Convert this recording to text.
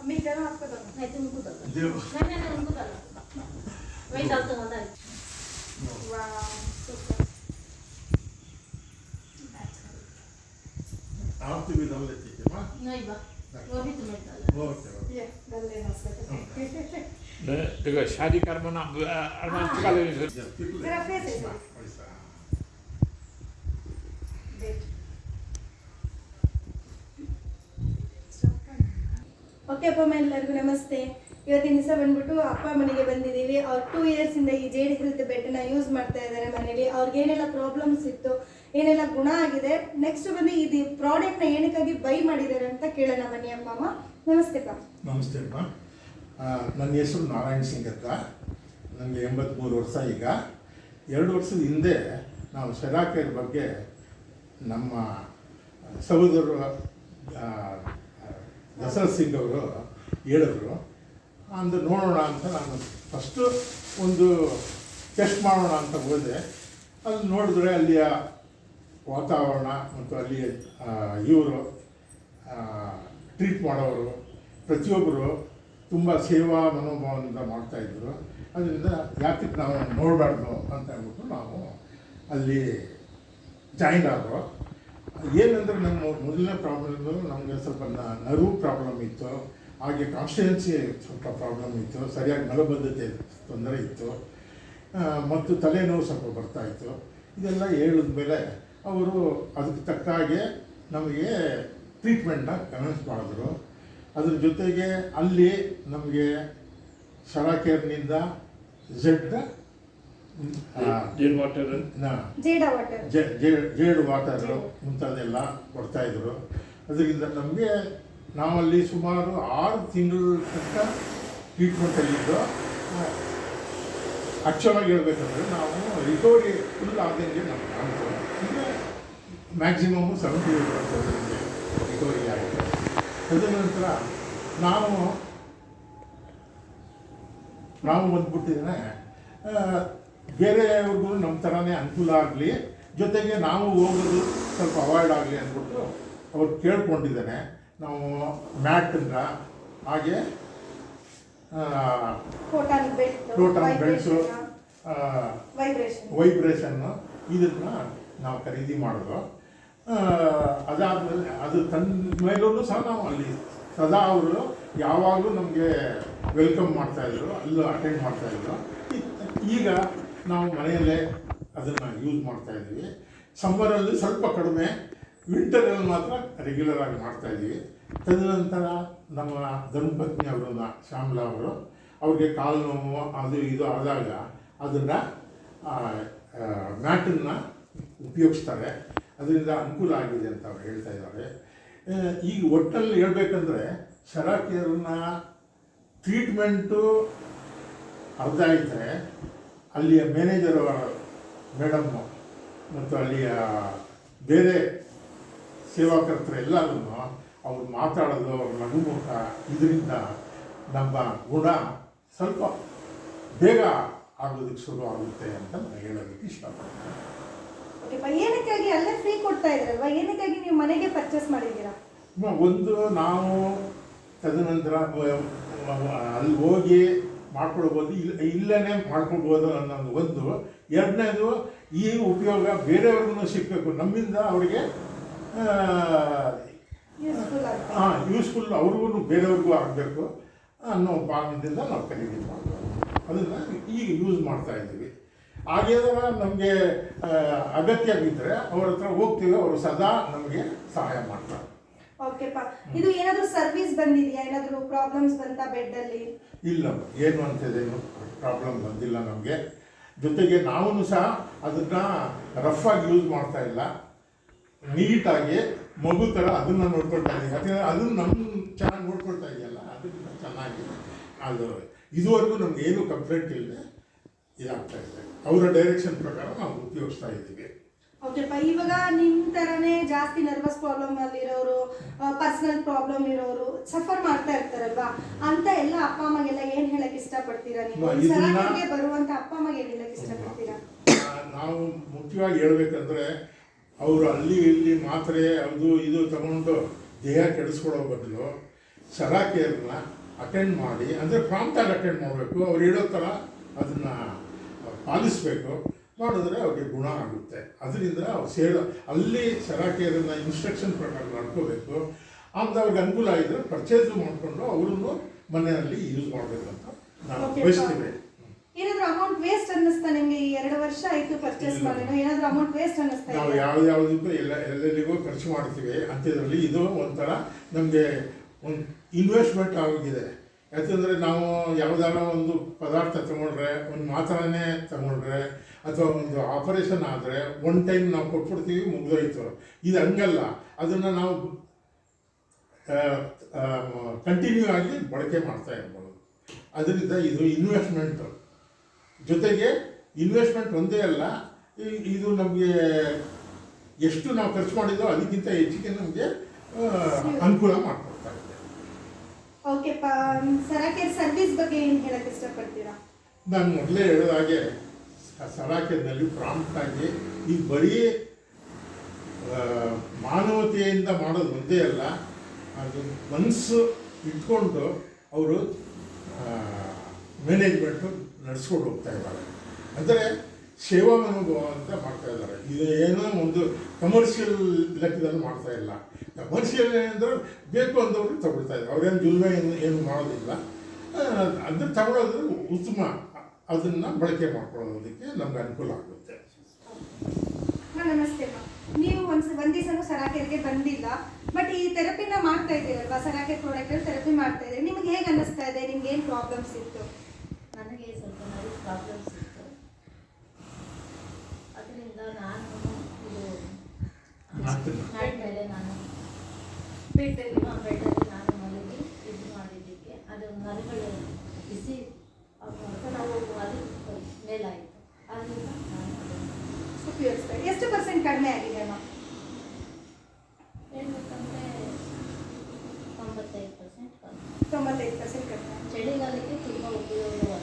Metre आपको दो नहीं तुमको दो देव नहीं उनको दो वही डालते हो ना वाओ सुपर आप भी डाल लेती है माँ नहीं बा वो भी तुम्हें डालो ओके ये डाल लेना सर 네, 내가 샤디 까르모나 얼마나 찍어내서 जरा फेस है ಓಕೆ ಅಪ್ಪ ಅಮ್ಮ ಎಲ್ಲರಿಗೂ ನಮಸ್ತೆ. ಇವತ್ತಿನ ದಿವಸ ಬಂದ್ಬಿಟ್ಟು ಅಪ್ಪ ಮನೆಗೆ ಬಂದಿದ್ದೀವಿ. ಅವ್ರು 2 ಇಯರ್ಸ್ ಇಂದ ಈ ಜೇಡಿ ಹೆಲ್ತ್ ಬೆಡ್ನ ಯೂಸ್ ಮಾಡ್ತಾ ಇದ್ದಾರೆ ಮನೇಲಿ. ಅವ್ರಿಗೆ ಏನೆಲ್ಲ ಪ್ರಾಬ್ಲಮ್ಸ್ ಇತ್ತು, ಏನೆಲ್ಲ ಗುಣ ಆಗಿದೆ, ನೆಕ್ಸ್ಟ್ ಬಂದು ಇದು ಪ್ರಾಡಕ್ಟ್ನ ಏನಕ್ಕಾಗಿ ಬೈ ಮಾಡಿದ್ದಾರೆ ಅಂತ ಕೇಳೋಣ ಬನ್ನಿ ಅಪ್ಪ ಅಮ್ಮ. ನಮಸ್ತೆ ಅಪ್ಪ. ನಮಸ್ತೆ ಅಮ್ಮ. ನನ್ನ ಹೆಸರು ನಾರಾಯಣ್ ಸಿಂಗ್ ಅಂತ. ನನಗೆ 83 ವರ್ಷ. ಈಗ 2 ವರ್ಷದ ಹಿಂದೆ ನಾವು ಸೆರಾಕೇರ್ ಬಗ್ಗೆ ನಮ್ಮ ಸಹೋದರರು ದಶರಥ್ ಸಿಂಗ್ ಅವರು ಹೇಳಿದ್ರು. ಅಂದು ನೋಡೋಣ ಅಂತ ನಾನು ಫಸ್ಟು ಒಂದು ಟೆಸ್ಟ್ ಮಾಡೋಣ ಅಂತ ಹೋದೆ. ಅಲ್ಲಿ ನೋಡಿದ್ರೆ ಅಲ್ಲಿಯ ವಾತಾವರಣ ಮತ್ತು ಅಲ್ಲಿ ಇವರು ಟ್ರೀಟ್ ಮಾಡೋರು ಪ್ರತಿಯೊಬ್ಬರು ತುಂಬ ಸೇವಾ ಮನೋಭಾವದಿಂದ ಮಾಡ್ತಾಯಿದ್ರು. ಅದರಿಂದ ಯಾಕೆ ನಾವು ನೋಡಬಾರ್ದು ಅಂತ ಹೇಳ್ಬಿಟ್ಟು ನಾವು ಅಲ್ಲಿ ಜಾಯಿನ್ ಆದರು. ಏನಂದರೆ ನಮ್ಮ ಮೊದಲನೇ ಪ್ರಾಬ್ಲಮ್ಮು ನಮಗೆ ಸ್ವಲ್ಪ ನರ್ವ್ ಪ್ರಾಬ್ಲಮ್ ಇತ್ತು, ಹಾಗೆ ಕಾನ್ಸ್ಟಿಟ್ಯೂನ್ಸಿ ಸ್ವಲ್ಪ ಪ್ರಾಬ್ಲಮ್ ಇತ್ತು, ಸರಿಯಾಗಿ ಮಲಬದ್ಧತೆ ತೊಂದರೆ ಇತ್ತು, ಮತ್ತು ತಲೆನೋವು ಸ್ವಲ್ಪ ಬರ್ತಾಯಿತ್ತು. ಇದೆಲ್ಲ ಹೇಳಿದ ಮೇಲೆ ಅವರು ಅದಕ್ಕೆ ತಕ್ಕ ಹಾಗೆ ನಮಗೆ ಟ್ರೀಟ್ಮೆಂಟ್ನ ಕನ್ವಿನ್ಸ್ ಮಾಡಿದ್ರು. ಅದ್ರ ಜೊತೆಗೆ ಅಲ್ಲಿ ನಮಗೆ ಸೆರಾಕೇರ್ನಿಂದ ಜೇಡ್ ವಾಟರು ಮುಂತಾದೆಲ್ಲ ಕೊಡ್ತಾಯಿದ್ರು. ಅದರಿಂದ ನಮಗೆ ನಾವಲ್ಲಿ ಸುಮಾರು 6 ತಿಂಗಳ ತನಕ ಟ್ರೀಟ್ಮೆಂಟಲ್ಲಿದ್ದು. ಆ್ಯಕ್ಚುಲಾಗಿ ಹೇಳ್ಬೇಕಂದ್ರೆ ನಾವು ರಿಕವರಿ ಫುಲ್ ಆದಂಗೆ ನಾವು ಕಾಣ್ತು. ಈಗ ಮ್ಯಾಕ್ಸಿಮಮ್ಮು 70% ರಿಕವರಿ ಆಯಿತು. ತದನಂತರ ನಾವು ಬಂದ್ಬಿಟ್ಟಿದ್ರೆ ಬೇರೆಯವ್ರಿಗೂ ನಮ್ಮ ಥರನೇ ಅನುಕೂಲ ಆಗಲಿ, ಜೊತೆಗೆ ನಾವು ಹೋಗೋದು ಸ್ವಲ್ಪ ಅವಾಯ್ಡ್ ಆಗಲಿ ಅಂದ್ಬಿಟ್ಟು ಅವ್ರು ಕೇಳ್ಕೊಂಡಿದ್ದಾನೆ. ನಾವು ಮ್ಯಾಟನ್ನ ಹಾಗೆ ಟೋಟಲ್ ಬೆಲ್ಟ್ಸು ವೈಬ್ರೇಷನ್ನು ಇದನ್ನು ನಾವು ಖರೀದಿ ಮಾಡೋದು. ಅದಾದಮೇಲೆ ಅದು ತಂದ ಮೇಲೂ ಸಹ ನಾವು ಅಲ್ಲಿ ಸದಾ ಅವರು ಯಾವಾಗಲೂ ನಮಗೆ ವೆಲ್ಕಮ್ ಮಾಡ್ತಾಯಿದ್ರು, ಅಲ್ಲೂ ಅಟೆಂಡ್ ಮಾಡ್ತಾಯಿದ್ರು. ಈಗ ನಾವು ಮನೆಯಲ್ಲೇ ಅದನ್ನು ಯೂಸ್ ಮಾಡ್ತಾಯಿದ್ದೀವಿ. ಸಮ್ಮರಲ್ಲಿ ಸ್ವಲ್ಪ ಕಡಿಮೆ, ವಿಂಟರಲ್ಲಿ ಮಾತ್ರ ರೆಗ್ಯುಲರ್ ಆಗಿ ಮಾಡ್ತಾಯಿದ್ದೀವಿ. ತದನಂತರ ನಮ್ಮ ಧರ್ಮಪತ್ನಿ ಅವರನ್ನ ಶ್ಯಾಮಲಾ ಅವರು, ಅವ್ರಿಗೆ ಕಾಲು ನೋವು ಅದು ಇದು ಆದಾಗ ಅದನ್ನು ಮ್ಯಾಟನ್ನು ಉಪಯೋಗಿಸ್ತಾರೆ. ಅದರಿಂದ ಅನುಕೂಲ ಆಗಿದೆ ಅಂತ ಅವ್ರು ಹೇಳ್ತಾ ಇದ್ದಾರೆ. ಈಗ ಒಟ್ಟಲ್ಲಿ ಹೇಳ್ಬೇಕಂದ್ರೆ ಸೆರಾಕೇರ್ನ ಟ್ರೀಟ್ಮೆಂಟು ಅರ್ಧ ಇದ್ದರೆ ಅಲ್ಲಿಯ ಮ್ಯಾನೇಜರ್ ಮೇಡಮ್ಮು ಮತ್ತು ಅಲ್ಲಿಯ ಬೇರೆ ಸೇವಾಕರ್ತರು ಎಲ್ಲರೂ ಅವ್ರು ಮಾತಾಡೋದು, ಅವ್ರ ನಗುಮುಖ, ಇದರಿಂದ ನಮ್ಮ ಗುಣ ಸ್ವಲ್ಪ ಬೇಗ ಆಗೋದಕ್ಕೆ ಶುರು ಆಗುತ್ತೆ ಅಂತ ನಾನು ಹೇಳೋದಕ್ಕೆ ಇಷ್ಟಪಡ್ತೀನಿ. ಏನಕ್ಕಾಗಿ ಅಲ್ಲೇ ಫ್ರೀ ಕೊಡ್ತಾ ಇದ್ರಲ್ವಾ, ಏನಕ್ಕಾಗಿ ನೀವು ಮನೆಗೆ ಪರ್ಚೇಸ್ ಮಾಡಿದ್ದೀರಾ? ಒಂದು ನಾವು ತದನಂತರ ಅಲ್ಲಿ ಹೋಗಿ ಮಾಡ್ಕೊಳ್ಬೋದು, ಇಲ್ಲೇ ಮಾಡ್ಕೊಳ್ಬೋದು ಅನ್ನೋದು ಒಂದು. ಎರಡನೇದು, ಈ ಉಪಯೋಗ ಬೇರೆಯವ್ರಿಗೂ ಸಿಗಬೇಕು, ನಮ್ಮಿಂದ ಅವರಿಗೆ ಯೂಸ್ಫುಲ್, ಅವ್ರಿಗೂ ಬೇರೆಯವ್ರಿಗೂ ಆಗಬೇಕು ಅನ್ನೋ ಭಾವನೆಯಿಂದ ನಾವು ಖರೀದಿ ಮಾಡ್ಬೋದು. ಅದನ್ನು ಈಗ ಯೂಸ್ ಮಾಡ್ತಾಯಿದ್ದೀವಿ. ಹಾಗೇ ನಮಗೆ ಅಗತ್ಯ ಬಿದ್ದರೆ ಅವ್ರ ಹತ್ರ ಹೋಗ್ತೀವಿ, ಅವರು ಸದಾ ನಮಗೆ ಸಹಾಯ ಮಾಡ್ತಾರೆ. ಓಕೆಪ್ಪ. ಇದು ಏನಾದರೂ ಸರ್ವಿಸ್ ಬಂದಿದೆಯಾ? ಏನಾದರೂ ಪ್ರಾಬ್ಲಮ್ಸ್ ಬಂತಾ ಬೆಡ್ಡಲ್ಲಿ? ಇಲ್ಲ, ಏನು ಅಂತಿದೇನು ಪ್ರಾಬ್ಲಮ್ ಬಂದಿಲ್ಲ ನಮಗೆ. ಜೊತೆಗೆ ನಾವು ಸಹ ಅದನ್ನು ರಫ್ ಆಗಿ ಯೂಸ್ ಮಾಡ್ತಾ ಇಲ್ಲ, ನೀಟಾಗಿ ಮಗು ಥರ ಅದನ್ನು ನೋಡ್ಕೊಳ್ತಾ ಇದ್ದೀವಿ. ಯಾಕಂದರೆ ಅದನ್ನು ನಮ್ಮ ಚೆನ್ನಾಗಿ ನೋಡ್ಕೊಳ್ತಾ ಇದೆಯಲ್ಲ, ಅದನ್ನು ಚೆನ್ನಾಗಿ ಅದು ಇದುವರೆಗೂ ನಮ್ಗೆ ಏನೂ ಕಂಪ್ಲೇಂಟ್ ಇಲ್ಲದೆ ಇದಾಗ್ತಾ ಇದೆ. ಅವರ ಡೈರೆಕ್ಷನ್ ಪ್ರಕಾರ ನಾವು ಉಪಯೋಗಿಸ್ತಾ ಇದ್ದೀವಿ. ಓಕೆಪ್ಪ. ಇವಾಗ ನಿಮ್ಮ ಥರನೇ ಜಾಸ್ತಿ ನರ್ವಸ್ ಪ್ರಾಬ್ಲಮ್ ಅಲ್ಲಿರೋರು, ಪರ್ಸನಲ್ ಪ್ರಾಬ್ಲಮ್ ಇರೋರು ಸಫರ್ ಮಾಡ್ತಾ ಇರ್ತಾರಲ್ವಾ, ಅಂತ ಎಲ್ಲ ಅಪ್ಪ ಅಮ್ಮಗೆ ಏನು ಹೇಳಕ್ ಇಷ್ಟಪಡ್ತೀರಾ ನೀವು? ಸೆರಾಕೇರ್ಗೆ ಬರುವಂತ ಅಪ್ಪ ಅಮ್ಮಗೆ ಏನು ಹೇಳಕ್ ಇಷ್ಟಪಡ್ತೀರಾ? ನಾವು ಮುಖ್ಯವಾಗಿ ಹೇಳ್ಬೇಕಂದ್ರೆ, ಅವರು ಅಲ್ಲಿ ಇಲ್ಲಿ ಮಾತ್ರೆ ಅದು ಇದು ತಗೊಂಡು ದೇಹ ಕೆಡಿಸ್ಕೊಳ್ಳೋ ಬದಲು ಸೆರಾಕೇರ್ನ ಅಟೆಂಡ್ ಮಾಡಿ, ಅಂದರೆ ಪ್ರಾಂಪ್ಟಾಗಿ ಅಟೆಂಡ್ ಮಾಡಬೇಕು, ಅವ್ರು ಹೇಳೋ ಥರ ಅದನ್ನು ಪಾಲಿಸಬೇಕು. ಮಾಡಿದ್ರೆ ಅವ್ರಿಗೆ ಗುಣ ಆಗುತ್ತೆ. ಅದರಿಂದ ಅವ್ರು ಅಲ್ಲಿ ಸರಾಕೆಯರನ್ನು ಇನ್ಸ್ಟ್ರಕ್ಷನ್ ಪ್ರಕಾರ ನಡ್ಕೋಬೇಕು. ಆಮೇಲೆ ಅವ್ರಿಗೆ ಅನುಕೂಲ ಆಗಿದ್ರೆ ಪರ್ಚೇಸ್ ಮಾಡಿಕೊಂಡು ಅವರು ಮನೆಯಲ್ಲಿ ಯೂಸ್ ಮಾಡಬೇಕಂತ ನಾವು ಬಯಸ್ತೀವಿ. ಏನಾದರೂ ಅಮೌಂಟ್ ವೇಸ್ಟ್ ಅನ್ನಿಸ್ತಾ ನಿಮಗೆ? ಈ 2 ವರ್ಷ ಆಯಿತು ಪರ್ಚೇಸ್ ಮಾಡಿ, ಏನಾದರೂ ಅಮೌಂಟ್ ವೇಸ್ಟ್ ಅನ್ನಿಸ್ತಾ? ನಾವು ಯಾವುದಕ್ಕೂ ಎಲ್ಲೆಲ್ಲಿಗೂ ಖರ್ಚು ಮಾಡ್ತೀವಿ ಅಂಥದ್ರಲ್ಲಿ ಇದು ಒಂಥರ ನಮಗೆ ಒಂದು ಇನ್ವೆಸ್ಟ್ಮೆಂಟ್ ಆಗಿದೆ. ಯಾಕೆಂದರೆ ನಾವು ಯಾವುದಾರ ಒಂದು ಪದಾರ್ಥ ತಗೊಂಡ್ರೆ, ಒಂದು ಮಾತ್ರೆನೇ ತಗೊಂಡ್ರೆ ಅಥವಾ ಒಂದು ಆಪರೇಷನ್ ಆದರೆ ಒನ್ ಟೈಮ್ ನಾವು ಕೊಟ್ಬಿಡ್ತೀವಿ, ಮುಗಿದೋಯ್ತು. ಇದು ಹಂಗಲ್ಲ, ಅದನ್ನು ನಾವು ಕಂಟಿನ್ಯೂ ಆಗಿ ಬಳಕೆ ಮಾಡ್ತಾ ಇರ್ಬೋದು. ಅದರಿಂದ ಇದು ಇನ್ವೆಸ್ಟ್ಮೆಂಟು. ಜೊತೆಗೆ ಇನ್ವೆಸ್ಟ್ಮೆಂಟ್ ಒಂದೇ ಅಲ್ಲ, ಇದು ನಮಗೆ ಎಷ್ಟು ನಾವು ಖರ್ಚು ಮಾಡಿದೋ ಅದಕ್ಕಿಂತ ಹೆಚ್ಚಿಗೆ ನಮಗೆ ಅನುಕೂಲ ಮಾಡಿಕೊಡ್ತಾ ಇದೆ. ಓಕೆ, ಸರಾಕೆರ್ ಸರ್ವಿಸ್ ಬಗ್ಗೆ ಏನು ಹೇಳಕ್ಕೆ ಇಷ್ಟಪಡ್ತೀರಾ? ನಾನು ಮೊದಲೇ ಹೇಳಿದ ಹಾಗೆ ಸರಾಕೆರ್ನಲ್ಲಿ ಪ್ರಾಂಪ್ಟಾಗಿ ಈಗ ಬರೀ ಮಾನವತೆಯಿಂದ ಮಾಡೋದು ಒಂದೇ ಅಲ್ಲ, ಅದು ಮನಸ್ಸು ಇಟ್ಕೊಂಡು ಅವರು ಮ್ಯಾನೇಜ್ಮೆಂಟು ನಡೆಸ್ಕೊಂಡು ಹೋಗ್ತಾ ಇದ್ದಾರೆ. ಅಂದರೆ ಸೇವಾ ಮನೋಭಾವ ಅಂತ ಮಾಡ್ತಾ ಇದ್ದಾರೆ. ಇದು ಏನೋ ಒಂದು ಕಮರ್ಷಿಯಲ್ ಲೆಕ್ಕದಲ್ಲಿ ಮಾಡ್ತಾ ಇಲ್ಲ. ಕಮರ್ಷಿಯಲ್ ಏನಂದ್ರೆ ಬೇಕು ಅಂದವರು ತಗೊಳ್ತಾ ಇದ್ದಾರೆ. ಅವ್ರೇನು ಜುಲ್ಮೆ ಏನು ಮಾಡೋದಿಲ್ಲ. ಅದನ್ನು ತಗೊಳ್ಳೋದು ಉತ್ತಮ, ಅದನ್ನು ಬಳಕೆ ಮಾಡ್ಕೊಳ್ಳೋದಕ್ಕೆ ನಮ್ಗೆ ಅನುಕೂಲ ಆಗುತ್ತೆ. ನಮಸ್ತೆ ಮಾ, ನೀವು ಒಂದು ದಿವಸನೂ ಸರಾಕೆರ್ಗೆ ಬಂದಿಲ್ಲ, ಬಟ್ ಈ ಥೆರಪಿನ ಮಾಡ್ತಾ ಇದ್ದೀರಲ್ವಾ? ಸರಾಕೆರ್ ಪ್ರಾಡಕ್ಟಲ್ಲಿ ಥೆರಪಿ ಮಾಡ್ತಾ ಇದ್ದೀರಿ, ನಿಮ್ಗೆ ಹೇಗೆ ಅನ್ನಿಸ್ತಾ ಇದೆ? ನಿಮ್ಗೆ ಏನು ಪ್ರಾಬ್ಲಮ್ಸ್ ಇತ್ತು? ನನಗೆ ಸ್ವಲ್ಪ ನರ್ವ್ ಪ್ರಾಬ್ಲಮ್ಸ್ ಇತ್ತು. ಅದರಿಂದ ನಾನು ಇದು ಮೇಲೆ ನಾನು ಬೆಡ್ಡಲ್ಲಿ ನಾನು ಮಲಗಿ ಇದು ಮಾಡಿದ್ದಕ್ಕೆ ಅದು ನರಗಳು ಬಿಸಿ ನಾವು ಅದು ಮೇಲಾಯಿತು. ಅದರಿಂದ ನಾನು ಉಪಯೋಗಿಸ್ತಾರೆ. ಎಷ್ಟು % ಕಡಿಮೆ ಆಗಿದೆ ಅಮ್ಮ? ಹೇಳ್ಬೇಕಂದ್ರೆ 95% ಕಮ್ಮಿ. 95% ಕಡಿಮೆ. ಚಳಿಗಾಲಕ್ಕೆ ತುಂಬ ಉಪಯೋಗವಾಗಿದೆ.